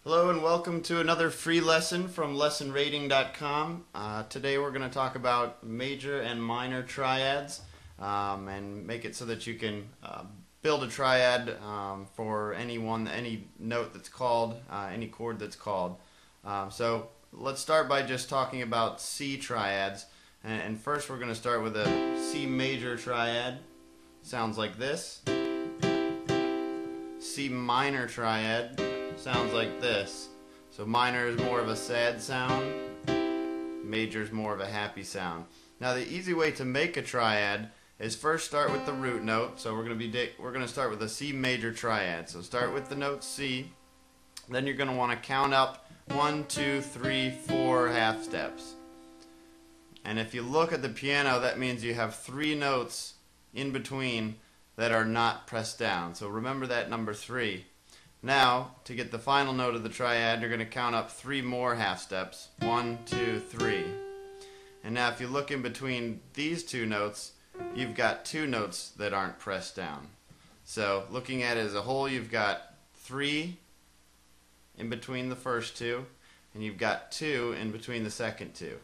Hello and welcome to another free lesson from LessonRating.com. Today we're going to talk about major and minor triads and make it so that you can build a triad for any note that's called, any chord that's called. So let's start by just talking about C triads. And first we're going to start with a C major triad. Sounds like this. C minor triad sounds like this. So minor is more of a sad sound, major is more of a happy sound. Now the easy way to make a triad is first start with the root note. So we're going to start with a C major triad. So start with the note C. Then you're going to want to count up 1, 2, 3, 4 half steps. And if you look at the piano, that means you have 3 notes in between that are not pressed down. So remember that number 3. Now, to get the final note of the triad, you're going to count up 3 more half steps. 1, 2, 3. And now if you look in between these 2 notes, you've got 2 notes that aren't pressed down. So looking at it as a whole, you've got 3 in between the first 2, and you've got 2 in between the second 2.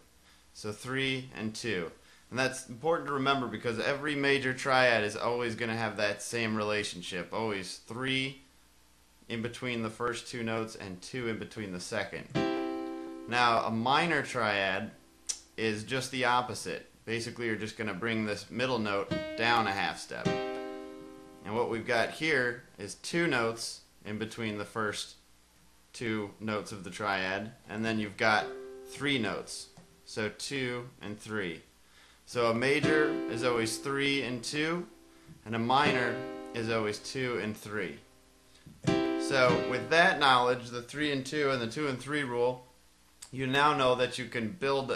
So 3 and 2. And that's important to remember because every major triad is always going to have that same relationship. Always 3 in between the first 2 notes and 2 in between the second. Now a minor triad is just the opposite. Basically you're just going to bring this middle note down a half step. And what we've got here is 2 notes in between the first 2 notes of the triad, and then you've got 3 notes. So 2 and 3. So a major is always 3 and 2, and a minor is always 2 and 3. So with that knowledge, the 3 and 2 and the 2 and 3 rule, you now know that you can build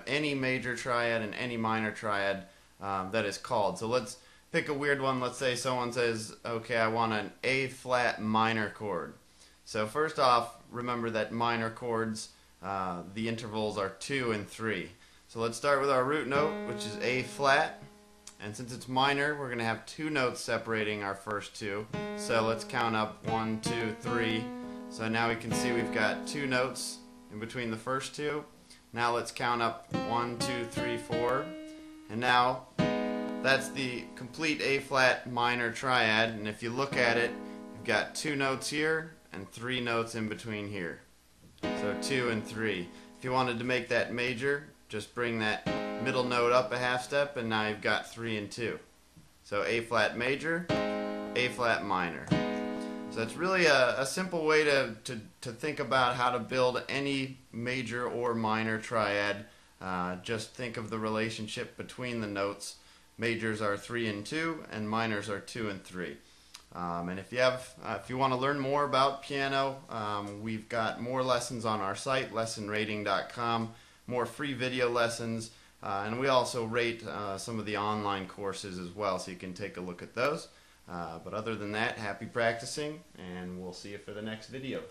any major triad and any minor triad that is called. So let's pick a weird one. Let's say someone says, okay, I want an A flat minor chord. So first off, remember that minor chords, the intervals are 2 and 3. So let's start with our root note, which is A flat. And since it's minor, we're going to have 2 notes separating our first 2. So let's count up 1, 2, 3. So now we can see we've got 2 notes in between the first 2. Now let's count up 1, 2, 3, 4. And now that's the complete A flat minor triad. And if you look at it, you've got 2 notes here and 3 notes in between here. So 2 and 3. If you wanted to make that major, just bring that middle note up a half step, and now you've got 3 and 2. So A flat major, A flat minor. So it's really a simple way to think about how to build any major or minor triad. Just think of the relationship between the notes. Majors are 3 and 2, and minors are 2 and 3. And if you want to learn more about piano, we've got more lessons on our site, LessonRating.com. More free video lessons, and we also rate some of the online courses as well, so you can take a look at those. But other than that, happy practicing, and we'll see you for the next video.